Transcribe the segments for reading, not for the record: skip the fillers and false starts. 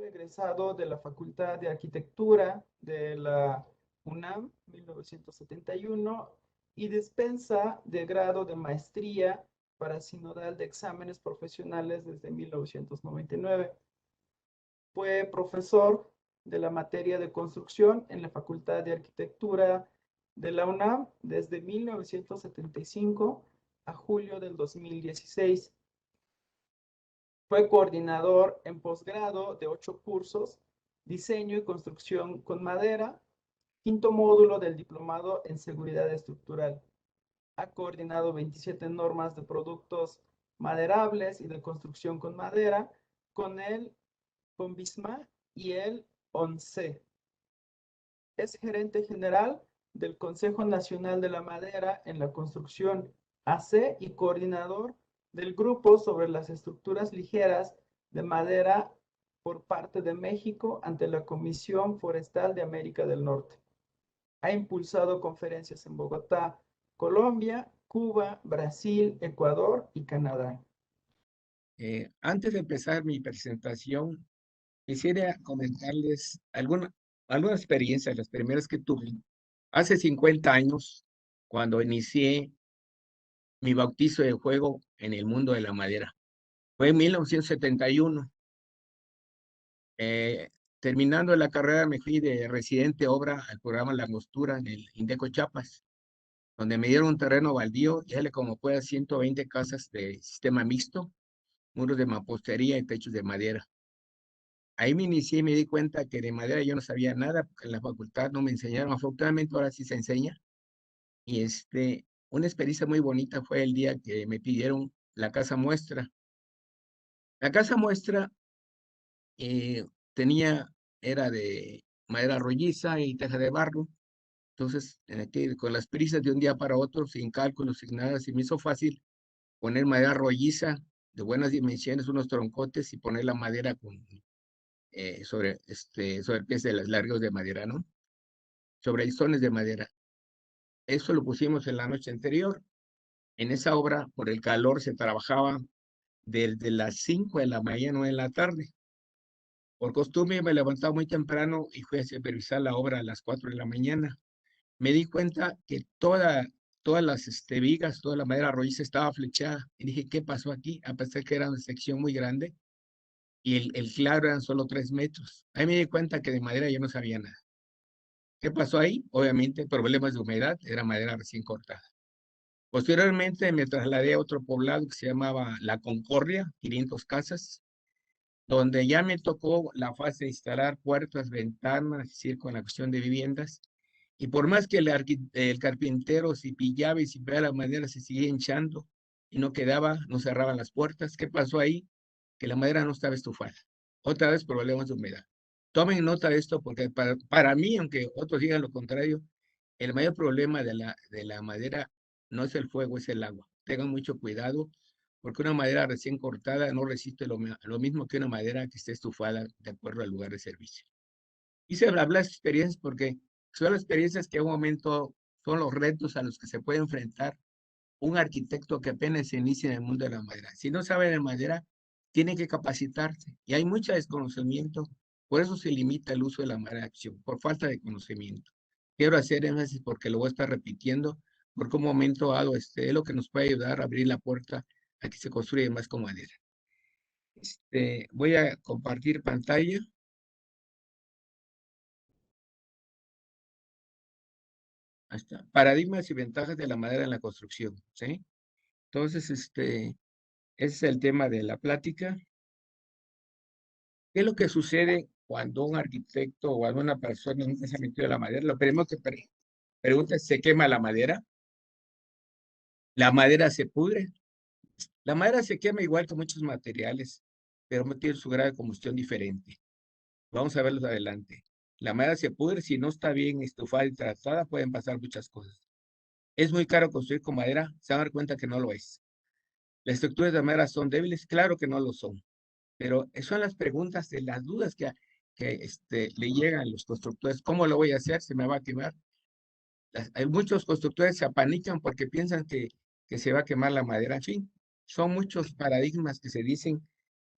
egresado de la Facultad de Arquitectura de la UNAM, 1971, y dispensa de grado de maestría para sinodal de exámenes profesionales desde 1999. Fue profesor de la materia de construcción en la Facultad de Arquitectura de la UNAM desde 1975 a julio del 2016. Fue coordinador en posgrado de 8 cursos, diseño y construcción con madera, quinto módulo del diplomado en seguridad estructural. Ha coordinado 27 normas de productos maderables y de construcción con madera con el CONVISMA y el ONCE. Es gerente general del Consejo Nacional de la Madera en la Construcción, AC, y coordinador del Grupo sobre las Estructuras Ligeras de Madera por parte de México ante la Comisión Forestal de América del Norte. Ha impulsado conferencias en Bogotá, Colombia, Cuba, Brasil, Ecuador y Canadá. Antes de empezar mi presentación, quisiera comentarles alguna experiencia, las primeras que tuve. Hace 50 años, cuando inicié mi bautizo de fuego en el mundo de la madera. Fue en 1971. Eh, Terminando la carrera, me fui de residente obra al programa La Angostura en el Indeco Chiapas, donde me dieron un terreno baldío y dale como pueda 120 casas de sistema mixto, muros de mampostería y techos de madera. Ahí me inicié y me di cuenta que de madera yo no sabía nada, porque en la facultad no me enseñaron. Afortunadamente ahora sí se enseña. Y una experiencia muy bonita fue el día que me pidieron la casa muestra. La casa muestra eh, tenía, era de madera rolliza y teja de barro. Entonces, con las prisas de un día para otro, sin cálculos, sin nada, se me hizo fácil poner madera rolliza de buenas dimensiones, unos troncotes, y poner la madera sobre pies de las largos de madera, ¿no? Sobre listones de madera. Eso lo pusimos en la noche anterior. En esa obra, por el calor, se trabajaba desde las 5 de la mañana o en la tarde. Por costumbre me levantaba muy temprano y fui a supervisar la obra a las 4 de la mañana. Me di cuenta que todas las vigas, toda la madera rolliza estaba flechada. Y dije, ¿qué pasó aquí? A pesar que era una sección muy grande y el claro eran solo 3 metros. Ahí me di cuenta que de madera yo no sabía nada. ¿Qué pasó ahí? Obviamente, problemas de humedad, era madera recién cortada. Posteriormente me trasladé a otro poblado que se llamaba La Concordia, 500 casas, donde ya me tocó la fase de instalar puertas, ventanas, es decir, con la cuestión de viviendas. Y por más que el carpintero cepillaba y cepillaba la madera, se seguía hinchando y no quedaba, no cerraban las puertas. ¿Qué pasó ahí? Que la madera no estaba estufada. Otra vez problemas de humedad. Tomen nota de esto porque para mí, aunque otros digan lo contrario, el mayor problema de la madera no es el fuego, es el agua. Tengan mucho cuidado porque una madera recién cortada no resiste lo mismo que una madera que esté estufada de acuerdo al lugar de servicio. Hice hablar de experiencias porque son las experiencias que en un momento son los retos a los que se puede enfrentar un arquitecto que apenas se inicia en el mundo de la madera. Si no sabe de madera, tiene que capacitarse y hay mucho desconocimiento, por eso se limita el uso de la madera de acción, por falta de conocimiento. Quiero hacer énfasis porque lo voy a estar repitiendo, porque un momento dado es lo que nos puede ayudar a abrir la puerta a que se construya más con madera. Voy a compartir pantalla. Ahí está. Paradigmas y ventajas de la madera en la construcción, ¿sí? Entonces, ese es el tema de la plática. ¿Qué es lo que sucede cuando un arquitecto o alguna persona nunca se ha metido a la madera? Lo primero que pregunta es, ¿se quema la madera? ¿La madera se pudre? La madera se quema igual que muchos materiales, pero tiene su grado de combustión diferente. Vamos a verlos adelante. La madera se pudre si no está bien estufada y tratada, pueden pasar muchas cosas. ¿Es muy caro construir con madera? Se van a dar cuenta que no lo es. ¿Las estructuras de madera son débiles? Claro que no lo son. Pero son las preguntas de las dudas que le llegan a los constructores. ¿Cómo lo voy a hacer? ¿Se me va a quemar? Hay muchos constructores se apanican porque piensan que se va a quemar la madera. En fin, son muchos paradigmas que se dicen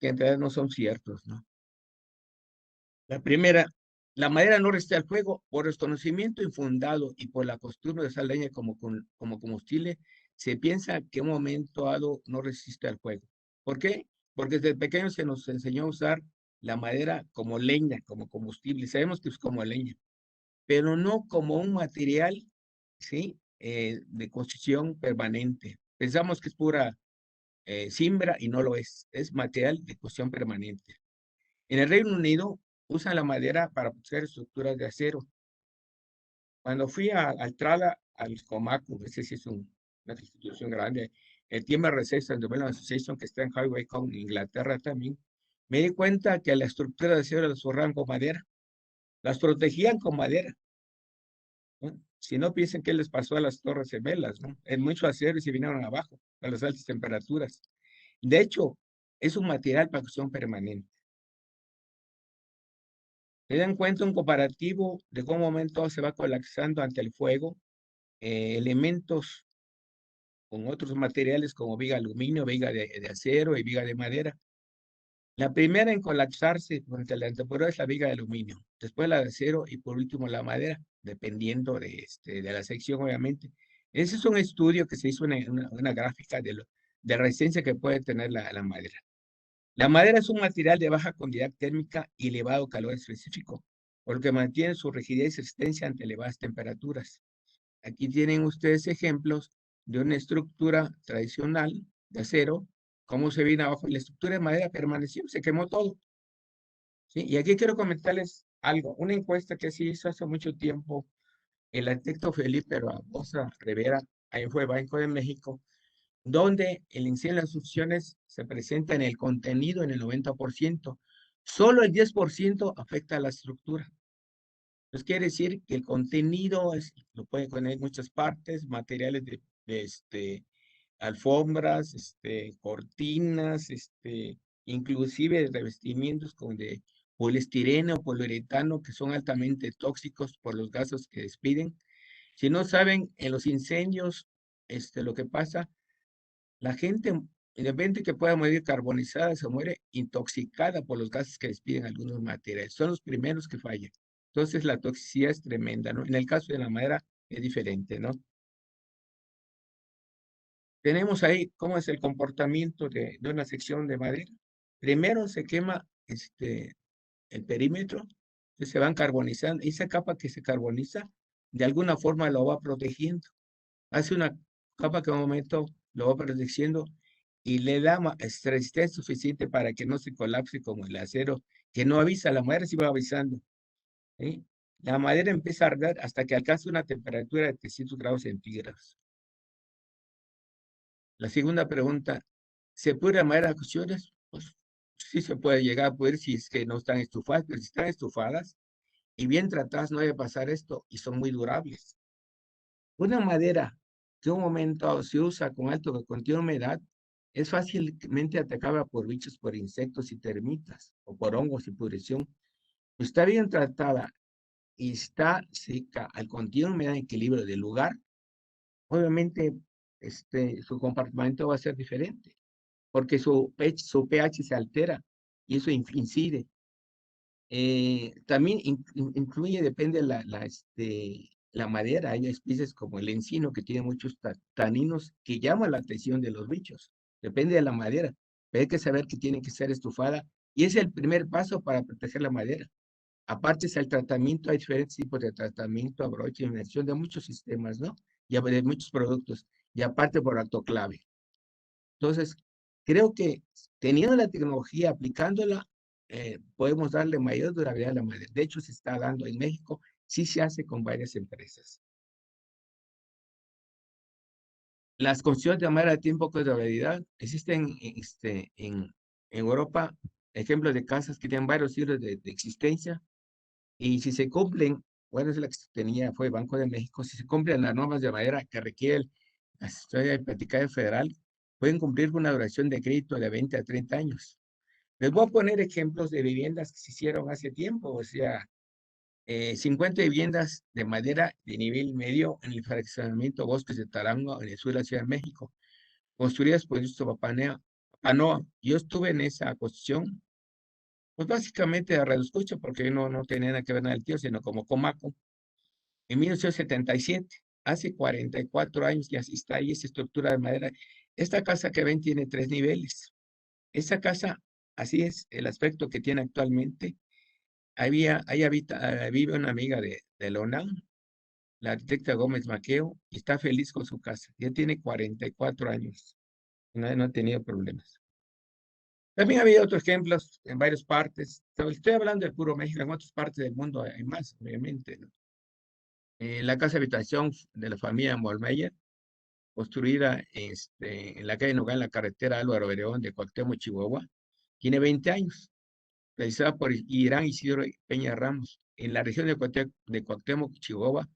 que en realidad no son ciertos, ¿no? La primera, la madera no resiste al fuego por desconocimiento infundado y por la costumbre de usar leña como combustible. Se piensa que en un momento dado no resiste al fuego. ¿Por qué? Porque desde pequeño se nos enseñó a usar la madera como leña, como combustible. Sabemos que es como leña, pero no como un material, ¿sí? De construcción permanente. Pensamos que es pura cimbra y no lo es. Es material de construcción permanente. En el Reino Unido usan la madera para hacer estructuras de acero. Cuando fui al Trala, al Comaco, ese sí es una institución grande, el Timber Resistance Development Association, que está en Highway Cone, Inglaterra también, me di cuenta que la estructura de acero las forraban con madera, las protegían con madera, ¿no? Si no piensen qué les pasó a las torres gemelas, ¿no? En mucho acero y se vinieron abajo a las altas temperaturas. De hecho, es un material para construcción permanente. Se dan cuenta un comparativo de cómo momento se va colapsando ante el fuego, elementos con otros materiales como viga de aluminio, viga de acero y viga de madera. La primera en colapsarse durante la temporada es la viga de aluminio, después la de acero y por último la madera, dependiendo de la sección, obviamente. Ese es un estudio que se hizo una gráfica de resistencia que puede tener la madera. La madera es un material de baja cantidad térmica y elevado calor específico, por lo que mantiene su rigidez y resistencia ante elevadas temperaturas. Aquí tienen ustedes ejemplos de una estructura tradicional de acero, cómo se viene abajo. La estructura de madera permaneció, se quemó todo, ¿sí? Y aquí quiero comentarles algo. Una encuesta que se hizo hace mucho tiempo, el arquitecto Felipe Barbosa Rivera, ahí fue Banco de México, donde el incendio de las succiones se presenta en el contenido en el 90%. Solo el 10% afecta a la estructura. Entonces quiere decir que el contenido lo puede poner muchas partes, materiales de alfombras, cortinas, inclusive revestimientos como de poliestireno o poliuretano que son altamente tóxicos por los gases que despiden. Si no saben, en los incendios, lo que pasa, la gente, independientemente que pueda morir carbonizada, se muere intoxicada por los gases que despiden algunos materiales. Son los primeros que fallan. Entonces la toxicidad es tremenda, ¿no? En el caso de la madera es diferente, ¿no? Tenemos ahí cómo es el comportamiento de una sección de madera. Primero se quema el perímetro, entonces se van carbonizando. Y esa capa que se carboniza, de alguna forma lo va protegiendo. Hace una capa que en un momento lo va protegiendo y le da resistencia suficiente para que no se colapse como el acero, que no avisa, la madera sí va avisando, ¿sí? La madera empieza a arder hasta que alcanza una temperatura de 300 grados centígrados. La segunda pregunta, ¿se puede armar las cuestiones? Pues sí se puede llegar a poder si es que no están estufadas, pero si están estufadas y bien tratadas no debe pasar esto y son muy durables. Una madera que un momento se usa con alto que contiene humedad es fácilmente atacada por bichos, por insectos y termitas o por hongos y pudrición. Está bien tratada y está seca al contener humedad en equilibrio del lugar, obviamente su comportamiento va a ser diferente porque su pH se altera y eso incide. También incluye, depende de la madera. Hay especies como el encino que tiene muchos taninos que llaman la atención de los bichos. Depende de la madera. Pero hay que saber que tiene que ser estufada y es el primer paso para proteger la madera. Aparte es el tratamiento, hay diferentes tipos de tratamiento, abroche, inmersión de muchos sistemas, ¿no? Y de muchos productos. Y aparte por autoclave. Entonces, creo que teniendo la tecnología, aplicándola, podemos darle mayor durabilidad a la madera. De hecho, se está dando en México, sí se hace con varias empresas. Las construcciones de madera de tiempo con durabilidad existen en Europa, ejemplos de casas que tienen varios siglos de existencia, y si se cumplen, bueno, es la que tenía, fue Banco de México, si se cumplen las normas de madera que requiere la Asesoría Hipotecaria Federal, pueden cumplir con una duración de crédito de 20 a 30 años. Les voy a poner ejemplos de viviendas que se hicieron hace tiempo, o sea, 50 viviendas de madera de nivel medio en el fraccionamiento Bosques de Tarango, en el sur de la Ciudad de México, construidas por el Instituto Panoa. Yo estuve en esa construcción Pues básicamente a Radio Escucha, porque no tenía nada que ver nada el tío, sino como Comaco. En 1977, hace 44 años, y así está ahí esa estructura de madera. Esta casa que ven tiene 3 niveles. Esa casa, así es el aspecto que tiene actualmente. Vive una amiga de la UNAM, la arquitecta Gómez Maqueo, y está feliz con su casa. Ya tiene 44 años. No ha tenido problemas. También había otros ejemplos en varias partes. Estoy hablando de puro México, en otras partes del mundo hay más, obviamente, ¿no? La casa habitación de la familia Molmeyer, construida en la calle Nogal, en la carretera Álvaro Obregón de Cuauhtémoc, Chihuahua, tiene 20 años, realizada por Irán Isidro Peña Ramos. En la región de Cuauhtémoc, Chihuahua,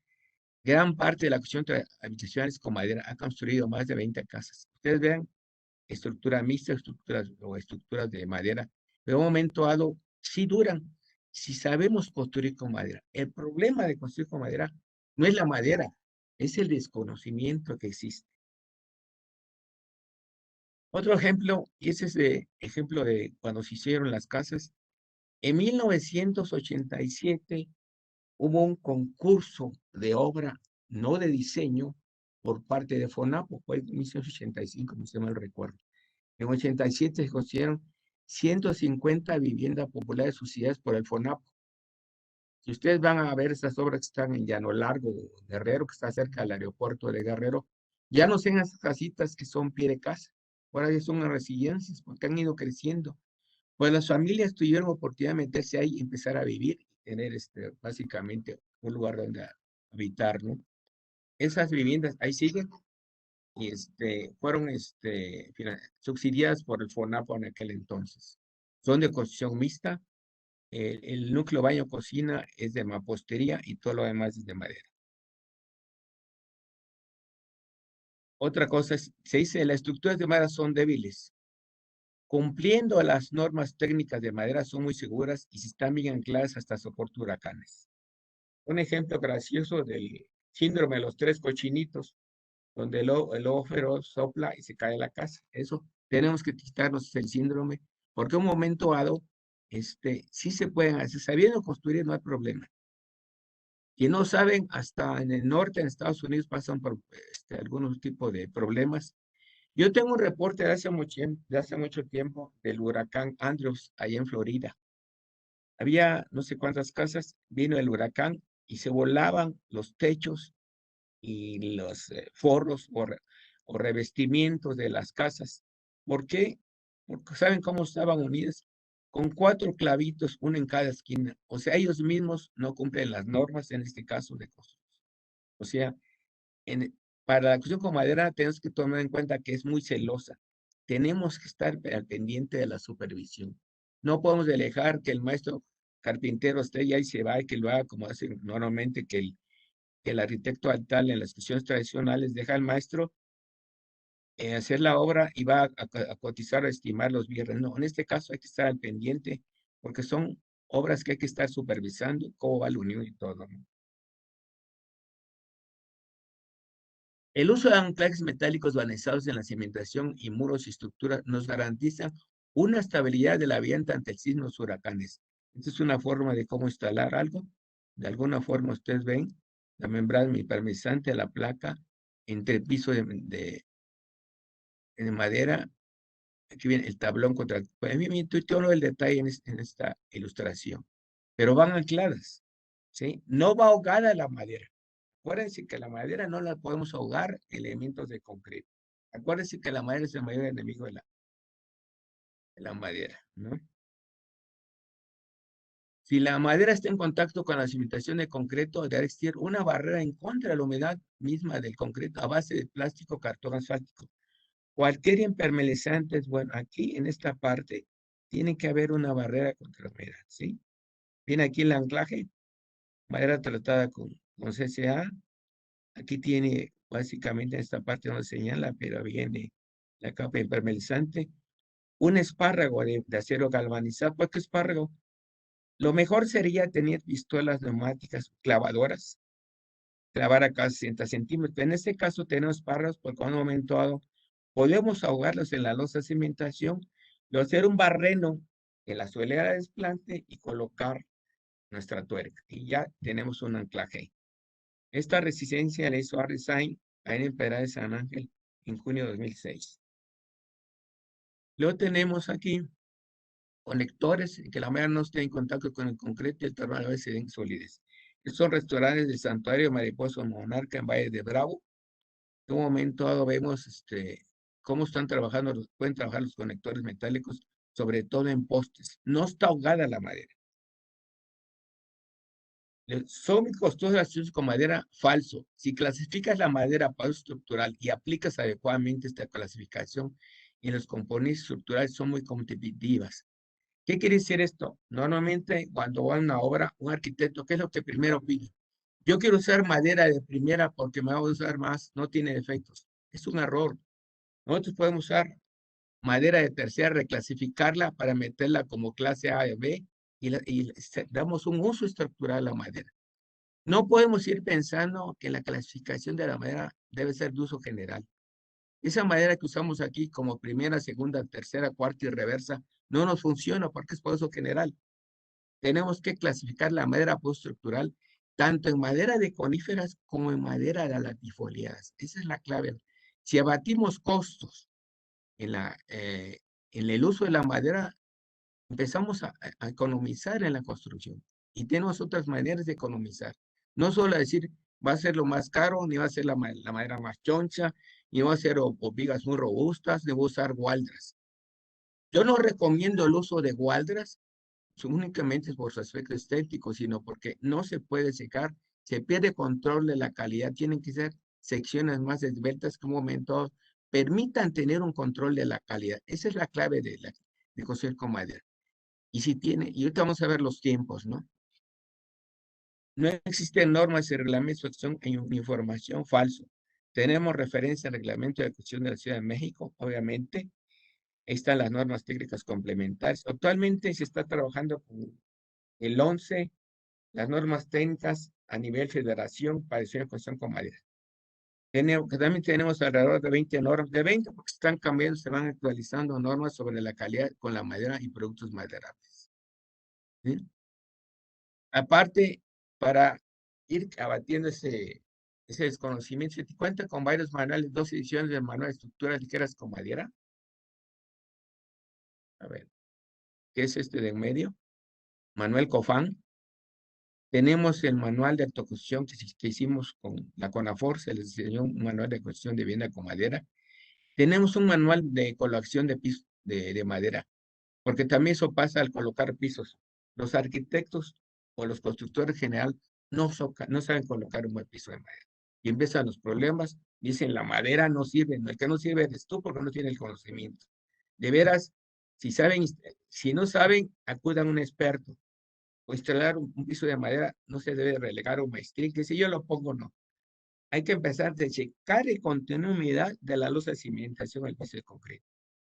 gran parte de la construcción de habitaciones con madera ha construido más de 20 casas. Ustedes vean, estructura mixta, estructuras de madera, pero en un momento dado sí duran si sabemos construir con madera. El problema de construir con madera no es la madera, es el desconocimiento que existe. Otro ejemplo, y ese es el ejemplo de cuando se hicieron las casas, en 1987 hubo un concurso de obra, no de diseño, por parte de FONAPO, fue en 1985, no se mal recuerdo. En 87 se construyeron 150 viviendas populares subsidiadas por el FONAPO. Si ustedes van a ver esas obras que están en Llano Largo, Guerrero, que está cerca del aeropuerto de Guerrero, ya no son esas casitas que son pie de casa, ahora ya son residencias porque han ido creciendo. Pues las familias tuvieron oportunidad de meterse ahí y empezar a vivir y tener básicamente un lugar donde habitar, ¿no? Esas viviendas ahí siguen y fueron subsidiadas por el FONAPO en aquel entonces. Son de construcción mixta, el núcleo baño cocina es de mampostería y todo lo demás es de madera. Otra cosa es, se dice, las estructuras de madera son débiles. Cumpliendo las normas técnicas de madera son muy seguras y si están bien ancladas hasta soportar huracanes. Un ejemplo gracioso del síndrome de los 3 cochinitos, donde el lobo feroz sopla y se cae la casa. Eso tenemos que quitarnos el síndrome, porque un momento dado, sí se pueden hacer, sabiendo construir no hay problema. Y no saben, hasta en el norte, en Estados Unidos, pasan por algunos tipos de problemas. Yo tengo un reporte de hace mucho tiempo del huracán Andrews, allá en Florida. Había no sé cuántas casas, vino el huracán y se volaban los techos y los forros o revestimientos de las casas. ¿Por qué? Porque saben cómo estaban unidas, con 4 clavitos, uno en cada esquina. O sea, ellos mismos no cumplen las normas, en este caso, de construcción. O sea, para la construcción con madera tenemos que tomar en cuenta que es muy celosa. Tenemos que estar al pendiente de la supervisión. No podemos dejar que el maestro carpintero esté ya y se va y que lo haga como hace normalmente, que el arquitecto tal en las cuestiones tradicionales deja al maestro hacer la obra y va a cotizar, a estimar los viernes. No, en este caso hay que estar al pendiente porque son obras que hay que estar supervisando, cómo va la unión y todo, ¿no? El uso de anclajes metálicos balizados en la cimentación y muros y estructuras nos garantiza una estabilidad de la vivienda ante el sismos y huracanes. Esta es una forma de cómo instalar algo. De alguna forma ustedes ven la membrana impermeabilizante a la placa entre el piso de madera. Aquí viene el tablón contra el todo el detalle en esta ilustración. Pero van ancladas, ¿sí? No va ahogada la madera. Acuérdense que la madera no la podemos ahogar en elementos de concreto. Acuérdense que la madera es el mayor enemigo de la madera, ¿no? Si la madera está en contacto con la cimentación de concreto, debe existir una barrera en contra de la humedad misma del concreto a base de plástico, cartón asfáltico. Cualquier impermeabilizante es bueno. Aquí en esta parte tiene que haber una barrera contra la humedad, ¿sí? Viene aquí el anclaje, madera tratada con CCA. Aquí tiene básicamente esta parte donde señala, pero viene la capa impermeabilizante. Un espárrago de acero galvanizado. ¿Por qué espárrago? Lo mejor sería tener pistolas neumáticas clavadoras, clavar a cada 60 centímetros. En este caso tenemos espárragos porque en un momento dado podemos ahogarlos en la losa de cimentación, o hacer un barreno que la suelera desplante y colocar nuestra tuerca. Y ya tenemos un anclaje. Esta resistencia la hizo Ardesign en el Pedral de San Ángel en junio de 2006. Luego tenemos aquí conectores que la madera no esté en contacto con el concreto y el terreno a veces se den solidez. Estos son restaurantes del Santuario Mariposa Monarca en Valle de Bravo. En un momento dado vemos cómo están trabajando, pueden trabajar los conectores metálicos, sobre todo en postes. No está ahogada la madera. Son muy costosas las estructuras con madera, falso. Si clasificas la madera para uso estructural y aplicas adecuadamente esta clasificación, y los componentes estructurales son muy competitivas. ¿Qué quiere decir esto? Normalmente cuando va a una obra, un arquitecto, ¿qué es lo que primero pide? Yo quiero usar madera de primera porque me va a usar más, no tiene defectos. Es un error. Nosotros podemos usar madera de tercera, reclasificarla para meterla como clase A y B y damos un uso estructural a la madera. No podemos ir pensando que la clasificación de la madera debe ser de uso general. Esa madera que usamos aquí como primera, segunda, tercera, cuarta y reversa no nos funciona porque es por uso general. Tenemos que clasificar la madera postestructural tanto en madera de coníferas como en madera de latifoliadas. Esa es la clave. Si abatimos costos en el uso de la madera, empezamos a economizar en la construcción. Y tenemos otras maneras de economizar. No solo decir, va a ser lo más caro, ni va a ser la madera más choncha, ni va a ser o vigas muy robustas, ni va a usar gualdras. Yo no recomiendo el uso de gualdras únicamente por su aspecto estético, sino porque no se puede secar, se pierde control de la calidad, tienen que ser secciones más esbeltas que un momento permitan tener un control de la calidad. Esa es la clave de construir con madera. Y si tiene, y ahorita vamos a ver los tiempos, ¿no? No existen normas y reglamentos de acción en información falso. Tenemos referencia al reglamento de cuestión de la Ciudad de México, obviamente. Ahí están las normas técnicas complementarias. Actualmente se está trabajando con el 11, las normas técnicas a nivel federación para diseño de construcción con madera. También tenemos alrededor de 20 normas, de 20 porque están cambiando, se van actualizando normas sobre la calidad con la madera y productos maderables. ¿Sí? Aparte, para ir abatiendo ese desconocimiento, se cuenta con varios manuales, 2 ediciones del manual de estructuras ligeras con madera. A ver, ¿qué es este de en medio? Manuel Cofán. Tenemos el manual de autoconstrucción que hicimos con la CONAFOR, se les diseñó un manual de construcción de vivienda con madera. Tenemos un manual de colocación de pisos de madera, porque también eso pasa al colocar pisos. Los arquitectos o los constructores en general no saben colocar un buen piso de madera. Y empiezan los problemas, dicen la madera no sirve, el que no sirve eres tú porque no tiene el conocimiento. De veras, si no saben, acudan a un experto. O instalar un piso de madera no se debe relegar a un maestrín, que si yo lo pongo, no. Hay que empezar de checar el contenido de humedad de la losa de cimentación al piso de concreto.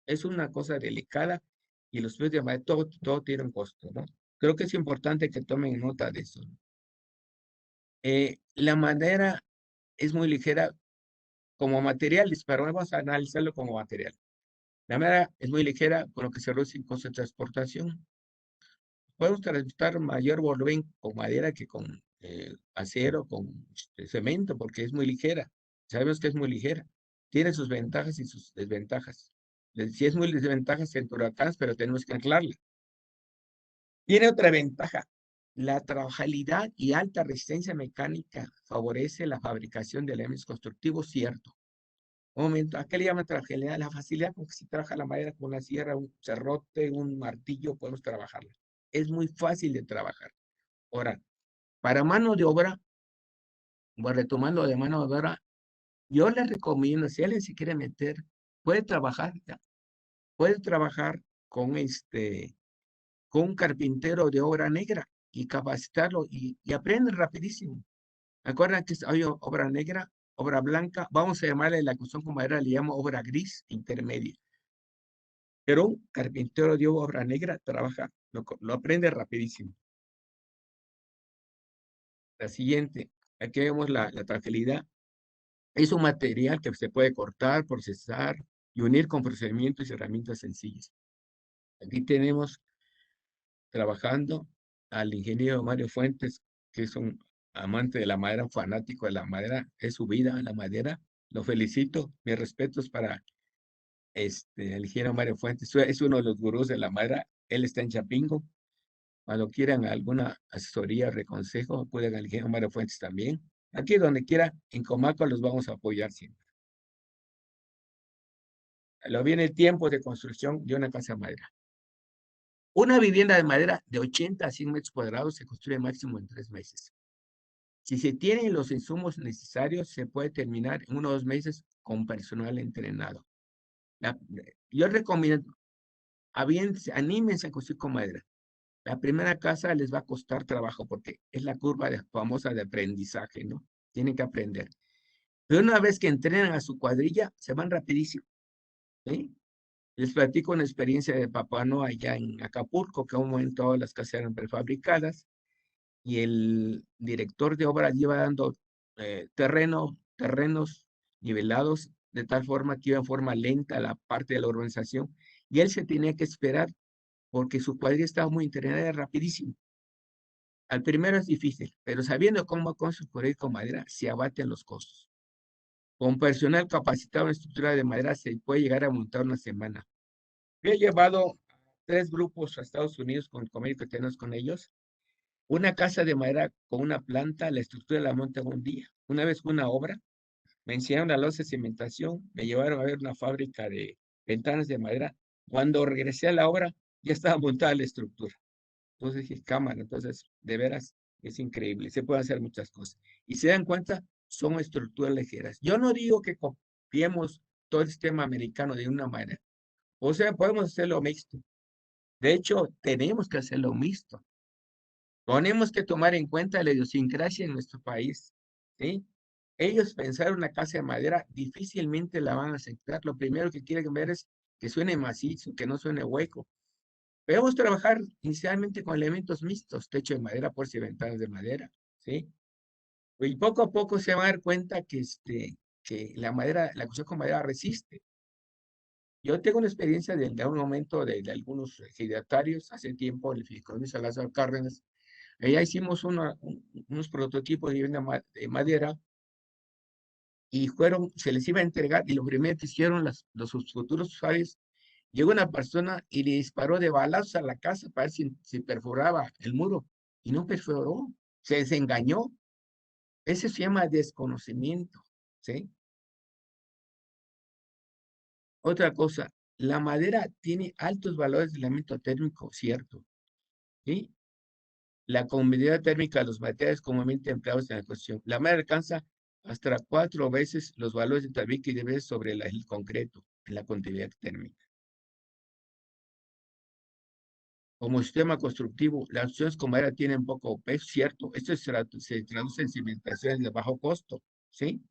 Es una cosa delicada y los pisos de madera, todo tiene un costo, ¿no? Creo que es importante que tomen nota de eso, ¿no? La madera es muy ligera como material, pero vamos a analizarlo como material. La madera es muy ligera, con lo que se reduce el costo de transportación. Podemos transportar mayor volumen con madera que con acero, con cemento, porque es muy ligera. Sabemos que es muy ligera. Tiene sus ventajas y sus desventajas. Si es muy desventajas en huracanes, pero tenemos que anclarla. Tiene otra ventaja. La trabajabilidad y alta resistencia mecánica favorece la fabricación de elementos constructivos, cierto. Un momento, ¿a qué le llama trabajabilidad? La facilidad con que se trabaja la madera con una sierra, un serrote, un martillo, podemos trabajarla. Es muy fácil de trabajar. Ahora, para mano de obra, retomando de mano de obra, yo les recomiendo, si alguien se quiere meter, puede trabajar, puede trabajar con un carpintero de obra negra y capacitarlo y aprende rapidísimo. Acuerdan que hay obra negra, obra blanca, vamos a llamarle la construcción con madera, le llamo obra gris intermedia. Pero un carpintero de obra negra trabaja, lo aprende rapidísimo. La siguiente, aquí vemos la trabajabilidad. Es un material que se puede cortar, procesar y unir con procedimientos y herramientas sencillas. Aquí tenemos trabajando, al ingeniero Mario Fuentes, que es un amante de la madera, un fanático de la madera, es su vida la madera. Lo felicito, mis respetos para el ingeniero Mario Fuentes, es uno de los gurús de la madera. Él está en Chapingo. Cuando quieran alguna asesoría, reconsejo, pueden al ingeniero Mario Fuentes también. Aquí donde quiera, en Comaco los vamos a apoyar siempre. Lo viene el tiempo de construcción de una casa de madera. Una vivienda de madera de 80 a 100 metros cuadrados se construye máximo en 3 meses. Si se tienen los insumos necesarios, se puede terminar en 1 o 2 meses con personal entrenado. Yo recomiendo, anímense a construir con madera. La primera casa les va a costar trabajo porque es la curva famosa de aprendizaje, ¿no? Tienen que aprender. Pero una vez que entrenan a su cuadrilla, se van rapidísimo, ¿sí? Les platico una experiencia de papá, ¿no? Allá en Acapulco, que a un momento todas las casas eran prefabricadas y el director de obra iba dando terrenos nivelados de tal forma que iba en forma lenta la parte de la urbanización y él se tenía que esperar porque su cuadrilla estaba muy entrenada rapidísimo. Al primero es difícil, pero sabiendo cómo construir con madera, se abaten los costos. Con personal capacitado en estructura de madera se puede llegar a montar una semana. Yo he llevado 3 grupos a Estados Unidos con el convenio que tenemos con ellos. Una casa de madera con una planta, la estructura la monta en un día. Una vez fue una obra, me enseñaron la losa de cimentación, me llevaron a ver una fábrica de ventanas de madera. Cuando regresé a la obra, ya estaba montada la estructura. Entonces dije, cámara, entonces, de veras, es increíble, se pueden hacer muchas cosas. Y se dan cuenta, son estructuras ligeras. Yo no digo que copiemos todo el sistema americano de una manera. O sea, podemos hacerlo mixto. De hecho, tenemos que hacerlo mixto. Tenemos que tomar en cuenta la idiosincrasia en nuestro país, ¿sí? Ellos pensar una casa de madera difícilmente la van a aceptar. Lo primero que quieren ver es que suene macizo, que no suene hueco. Podemos trabajar inicialmente con elementos mixtos, techo de madera, puertas y ventanas de madera, ¿sí? Y poco a poco se van a dar cuenta que la madera, la construcción con madera resiste. Yo tengo una experiencia de un momento de algunos ejidatarios hace tiempo, el fideicomiso Lázaro Cárdenas. Allá hicimos unos prototipos de vivienda de madera y se les iba a entregar y lo primero que hicieron los futuros usuarios, llegó una persona y le disparó de balazos a la casa para ver si perforaba el muro y no perforó, se desengañó. Eso se llama desconocimiento, ¿sí? Otra cosa, la madera tiene altos valores de aislamiento térmico, cierto, ¿sí? La conductividad térmica de los materiales comúnmente empleados en la construcción. La madera alcanza hasta 4 veces los valores de tabique y de sobre el concreto en la conductividad térmica. Como sistema constructivo, las opciones con madera tienen poco peso, cierto. Esto se traduce en cimentaciones de bajo costo, ¿sí?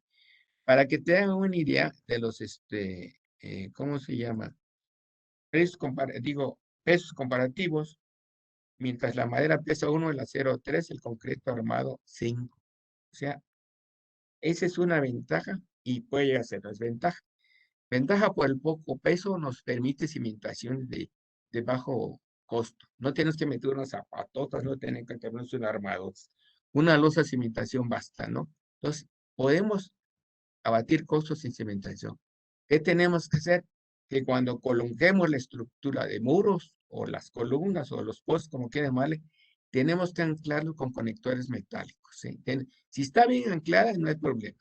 Para que tengan una idea de los, ¿cómo se llama? Pesos comparativos, mientras la madera pesa 1, el acero 3, el concreto armado 5. O sea, esa es una ventaja y puede llegar a ser desventaja. Ventaja por el poco peso nos permite cimentaciones de bajo costo. No tenemos que meter unas zapatotas, no tenemos que tener un armador. Una losa de cimentación basta, ¿no? Entonces, podemos abatir costos sin cimentación. ¿Qué tenemos que hacer? Que cuando coloquemos la estructura de muros o las columnas o los postes, como quieran llamarle, tenemos que anclarlo con conectores metálicos, ¿sí? Si está bien anclada, no hay problema.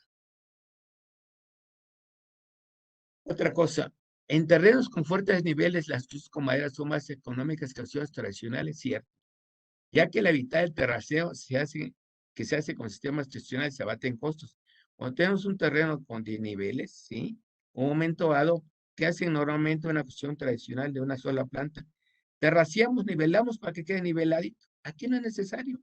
Otra cosa, en terrenos con fuertes niveles, las construcciones con madera son más económicas que las ciudades tradicionales, cierto, ya que al evitar el terraceo que se hace con sistemas tradicionales se abaten costos. Cuando tenemos un terreno con niveles, ¿sí? Un momento dado, ¿qué hacen normalmente una construcción tradicional de una sola planta? Terraceamos, nivelamos para que quede niveladito. Aquí no es necesario.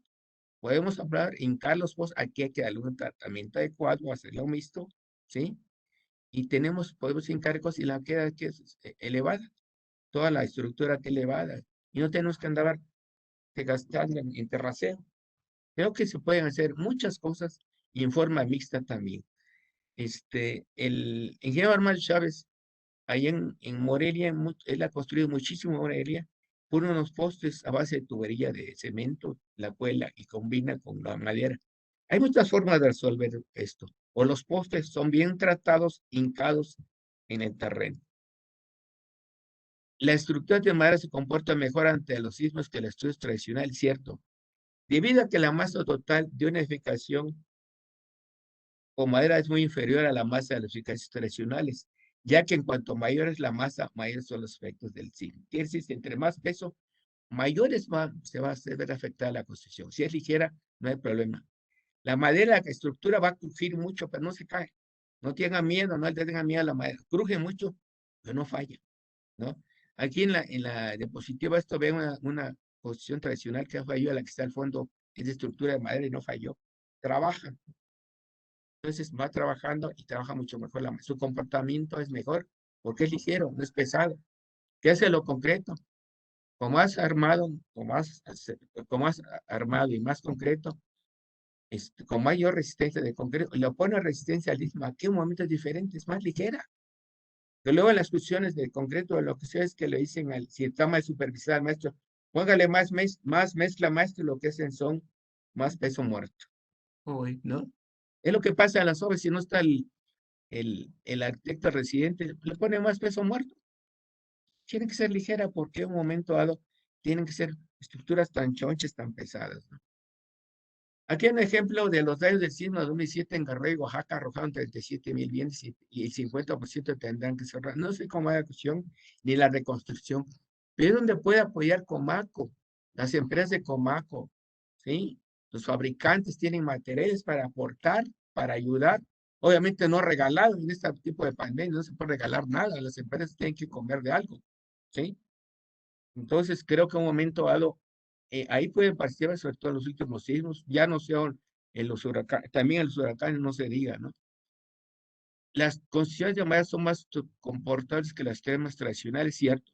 Podemos hablar, hincar los postes, aquí hay que darle un tratamiento adecuado, hacerlo mixto, ¿sí? Y podemos encargos y la queda que es elevada, toda la estructura que elevada, y no tenemos que andar gastando en terraceo. Creo que se pueden hacer muchas cosas y en forma mixta también. El ingeniero Armando Chávez, ahí en Morelia, él ha construido muchísimo en Morelia, pone unos postes a base de tubería de cemento, la cuela y combina con la madera. Hay muchas formas de resolver esto. O los postes son bien tratados, hincados en el terreno. La estructura de madera se comporta mejor ante los sismos que el estudio tradicional, cierto. Debido a que la masa total de una edificación o madera es muy inferior a la masa de las edificaciones tradicionales, ya que en cuanto mayor es la masa, mayores son los efectos del sismo. Quiere decir, entre más peso, mayores se va a ver afectada la construcción. Si es ligera, no hay problema. La madera, la estructura va a crujir mucho, pero no se cae. No tengan miedo, no le tengan miedo a la madera. Cruje mucho, pero no falla, ¿no? Aquí en la diapositiva esto ve una posición tradicional que falló, a la que está al fondo, es de estructura de madera y no falló. Trabaja. Entonces va trabajando y trabaja mucho mejor. Su comportamiento es mejor porque es ligero, no es pesado. ¿Qué hace lo concreto? Como más armado, como más armado y más concreto, con mayor resistencia de concreto, le opone resistencia al mismo. Aquí un momento es diferente, es más ligera. Pero luego en las cuestiones de concreto, lo que sea es que le dicen, si está mal supervisado al maestro, póngale más mezcla maestro, lo que hacen son más peso muerto. Uy, ¿no? Es lo que pasa en las obras, si no está el arquitecto residente, le pone más peso muerto. Tiene que ser ligera porque en un momento dado tienen que ser estructuras tan chonchas, tan pesadas, ¿no? Aquí hay un ejemplo de los daños del sismo de 2007 en Guerrero y Oaxaca, arrojaron 37,000 bienes y el 50% tendrán que cerrar. No sé cómo va la cuestión ni la reconstrucción, pero es donde puede apoyar Comaco, las empresas de Comaco, ¿sí? Los fabricantes tienen materiales para aportar, para ayudar. Obviamente no regalado en este tipo de pandemia, no se puede regalar nada, las empresas tienen que comer de algo, ¿sí? Entonces creo que en un momento dado ahí pueden participar sobre todo en los últimos sismos, ya no sean en los huracanes, también en los huracanes no se diga, ¿no? Las construcciones de madera son más confortables que las temas tradicionales, cierto,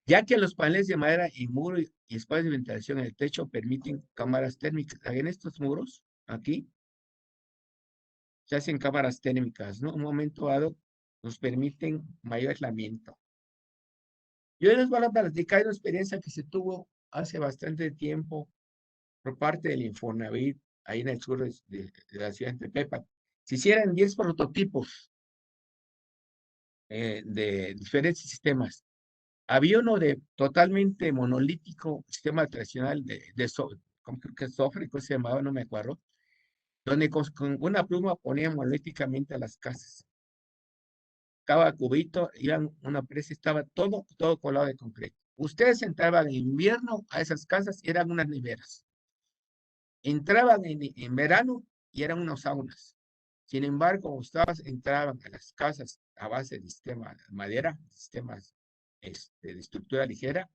ya que los paneles de madera y muro y espacios de ventilación en el techo permiten cámaras térmicas. En estos muros, aquí, se hacen cámaras térmicas, ¿no? Un momento dado nos permiten mayor aislamiento. Yo les voy a platicar una experiencia que se tuvo hace bastante tiempo por parte del Infonavit, ahí en el sur de la ciudad de Tepepan. Se hicieran 10 prototipos de diferentes sistemas. Había uno de totalmente monolítico, sistema tradicional ¿cómo creo que sofrico se llamaba? No me acuerdo, donde con una pluma ponían monolíticamente a las casas. Cada cubito, iban una presa, estaba todo colado de concreto. Ustedes entraban en invierno a esas casas y eran unas neveras. Entraban en verano y eran unos saunas. Sin embargo, ustedes entraban a las casas a base de sistema de madera, sistemas de estructura ligera,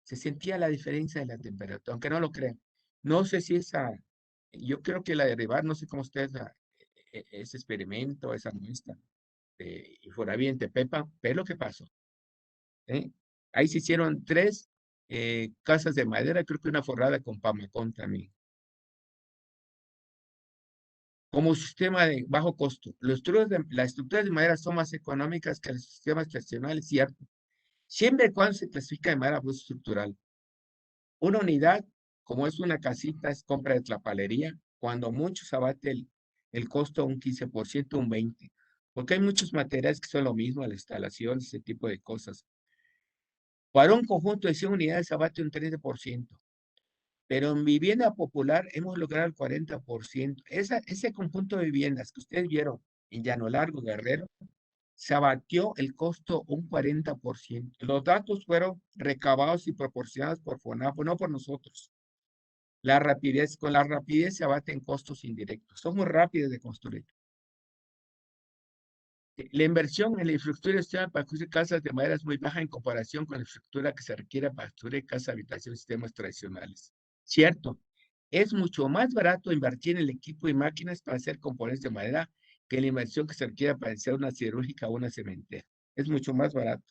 se sentía la diferencia de la temperatura, aunque no lo crean. No sé si yo creo que la derribar, no sé cómo ustedes ese experimento, esa muestra de Infonavit en Tepepan, pero lo que pasó. ¿Eh? Ahí se hicieron 3 casas de madera, creo que una forrada con pamacón también. Como sistema de bajo costo. Las estructuras de madera son más económicas que los sistemas tradicionales, cierto. Siempre y cuando se clasifica de manera estructural. Una unidad, como es una casita, es compra de tlapalería, cuando mucho se abate el costo un 15%, un 20%, porque hay muchos materiales que son lo mismo, la instalación, ese tipo de cosas. Para un conjunto de 100 unidades se abate un 13%, pero en vivienda popular hemos logrado el 40%. Ese conjunto de viviendas que ustedes vieron en Llano Largo, Guerrero, se abatió el costo un 40%. Los datos fueron recabados y proporcionados por FONAFO, no por nosotros. Con la rapidez se abaten costos indirectos. Son muy rápidos de construir. La inversión en la infraestructura industrial para construir casas de madera es muy baja en comparación con la infraestructura que se requiere para construir casas, habitación, sistemas tradicionales. Cierto, es mucho más barato invertir en el equipo y máquinas para hacer componentes de madera que la inversión que se requiere para hacer una siderúrgica o una cementera. Es mucho más barato.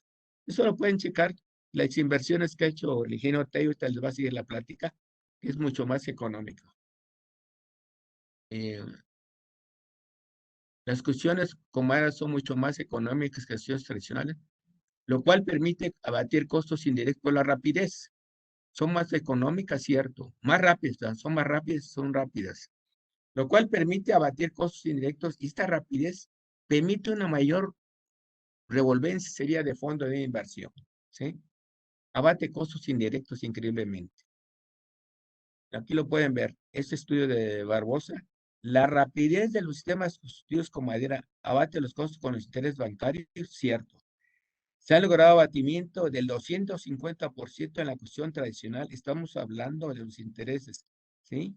Eso lo pueden checar. Las inversiones que ha hecho el ingeniero Tello, ahorita les va a seguir la plática, es mucho más económico. Eh, las cuestiones con madera son mucho más económicas que las cuestiones tradicionales, lo cual permite abatir costos indirectos por la rapidez. son más económicas, cierto, más rápidas, son rápidas, lo cual permite abatir costos indirectos y esta rapidez permite una mayor revolvencia sería de fondo de inversión, ¿sí? Abate costos indirectos increíblemente. Aquí lo pueden ver, este estudio de Barbosa, la rapidez de los sistemas sustitutivos con madera abate los costos con los intereses bancarios, cierto. Se ha logrado abatimiento del 250% en la cuestión tradicional, estamos hablando de los intereses, ¿sí?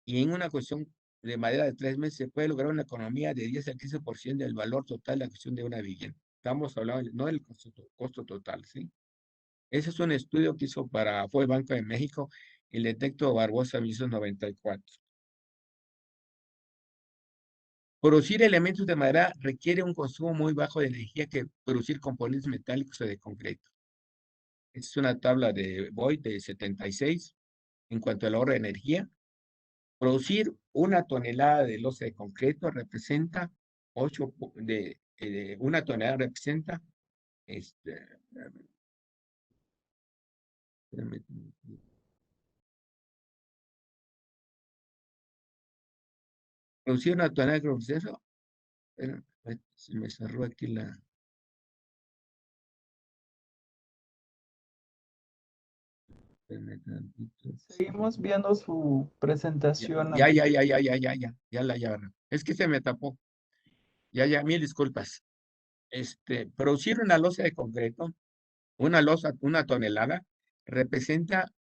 Y en una cuestión de madera de 3 meses se puede lograr una economía de 10 al 15% del valor total de la cuestión de una vivienda. Estamos hablando no del costo total, ¿sí? Ese es un estudio que hizo fue el Banco de México, el detecto Barbosa 1994. Producir elementos de madera requiere un consumo muy bajo de energía que producir componentes metálicos o de concreto. Esta es una tabla de Boyd de 76 en cuanto al ahorro de energía. Producir una tonelada de losa de concreto representa una tonelada representa este, producir una tonelada de proceso. Se me cerró aquí la. Seguimos viendo su presentación, Ya, amigo. ya, ya, ya, ya, ya, ya, ya la llave. Es que se me tapó. Ya, ya, mil disculpas. Producir una losa de concreto, una tonelada, representa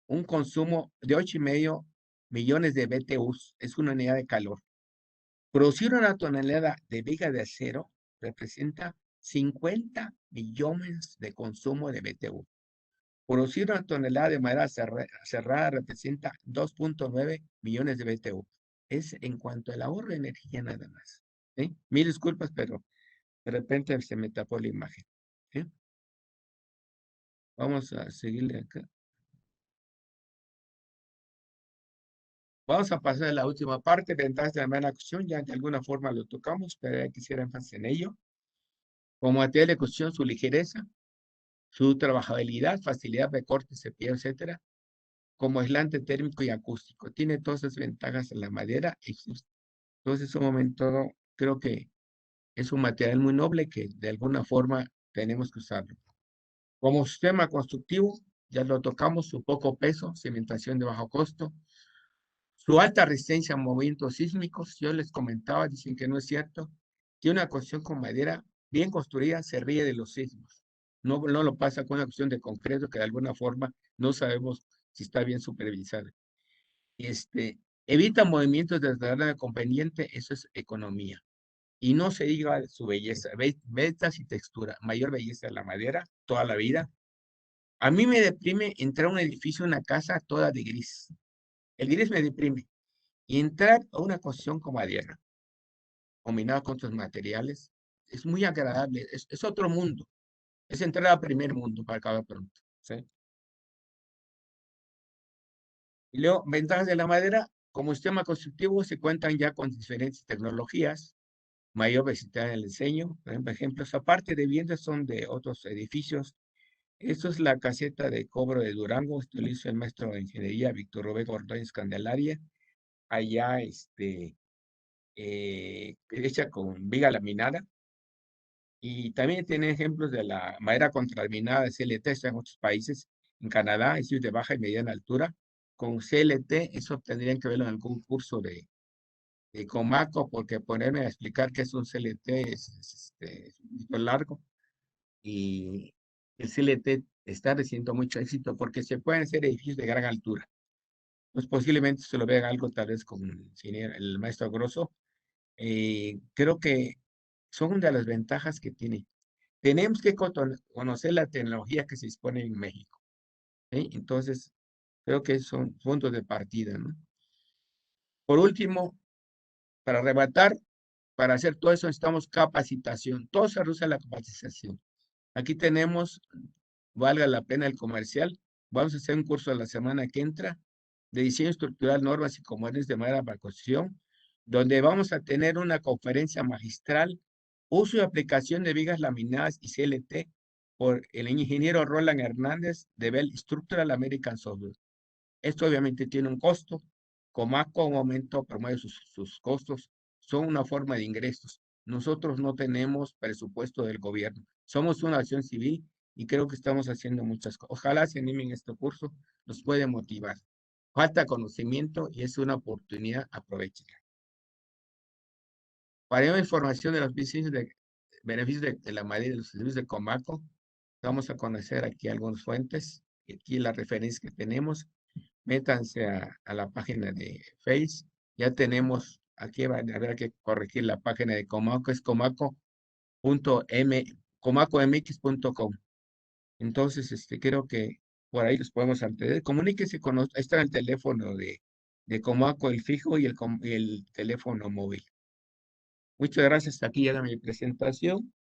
un consumo de 8,5 millones de BTUs. Es una unidad de calor. Producir una tonelada de viga de acero representa 50 millones de consumo de BTU. Producir una tonelada de madera cerrada representa 2,9 millones de BTU. Es en cuanto al ahorro de energía nada más. ¿Sí? Mil disculpas, pero de repente se me tapó la imagen. ¿Sí? Vamos a seguirle acá. Vamos a pasar a la última parte, ventajas de la madera de cocción. Ya de alguna forma lo tocamos, pero ya quisiera énfasis en ello. Como material de cocción, su ligereza, su trabajabilidad, facilidad de corte, cepillado, etcétera, como aislante térmico y acústico. Tiene todas esas ventajas en la madera. Entonces, en un momento, creo que es un material muy noble que de alguna forma tenemos que usarlo. Como sistema constructivo, ya lo tocamos, su poco peso, cimentación de bajo costo, su alta resistencia a movimientos sísmicos, yo les comentaba, dicen que no es cierto, que una construcción con madera bien construida se ríe de los sismos. No, no lo pasa con una cuestión de concreto que de alguna forma no sabemos si está bien supervisada. Evita movimientos de desgarrada conveniente, eso es economía. Y no se diga su belleza, ventas y textura, mayor belleza de la madera, toda la vida. A mí me deprime entrar a un edificio, una casa toda de gris. El gris me deprime. Y entrar a una construcción con madera, combinada con otros materiales, es muy agradable, es otro mundo. Es entrar al primer mundo para acabar pronto. ¿Sí? Y luego, ventajas de la madera, como sistema constructivo se cuentan ya con diferentes tecnologías, mayor versatilidad en el diseño, por ejemplos, aparte de viviendas son de otros edificios. Esto es la caseta de cobro de Durango, esto lo hizo el maestro de ingeniería Víctor Rubén Ordóñez Candelaria, allá hecha con viga laminada, y también tiene ejemplos de la madera contraminada de CLT, está en otros países, en Canadá, es de baja y mediana altura, con CLT, eso tendrían que verlo en algún curso de Comaco, porque ponerme a explicar qué es un CLT es un poquito largo, y el CLT está recibiendo mucho éxito porque se pueden hacer edificios de gran altura. Pues posiblemente se lo vean algo tal vez con el maestro Grosso. Creo que son de las ventajas que tiene. Tenemos que conocer la tecnología que se dispone en México. ¿Sí? Entonces, creo que son puntos de partida, ¿no? Por último, para arrebatar, para hacer todo eso necesitamos capacitación. Todo se reduce a la capacitación. Aquí tenemos, valga la pena el comercial, vamos a hacer un curso la semana que entra de diseño estructural, normas y componentes de madera para construcción, donde vamos a tener una conferencia magistral, uso y aplicación de vigas laminadas y CLT por el ingeniero Roland Hernández de Bell Structural American Software. Esto obviamente tiene un costo. Comaco, un aumento promueve sus costos. Son una forma de ingresos. Nosotros no tenemos presupuesto del gobierno. Somos una acción civil y creo que estamos haciendo muchas cosas. Ojalá se animen este curso, nos puede motivar. Falta conocimiento y es una oportunidad, aprovechen. Para más información de los beneficios de la madera y de los servicios de Comaco, vamos a conocer aquí algunas fuentes. Aquí las referencias que tenemos. Métanse a la página de Face. Ya tenemos, aquí va a haber que corregir la página de Comaco, es comacomx.com. Entonces, creo que por ahí los podemos acceder. Comuníquese con nosotros. Ahí está el teléfono de Comaco, el fijo y el teléfono móvil. Muchas gracias. Hasta aquí llega mi presentación.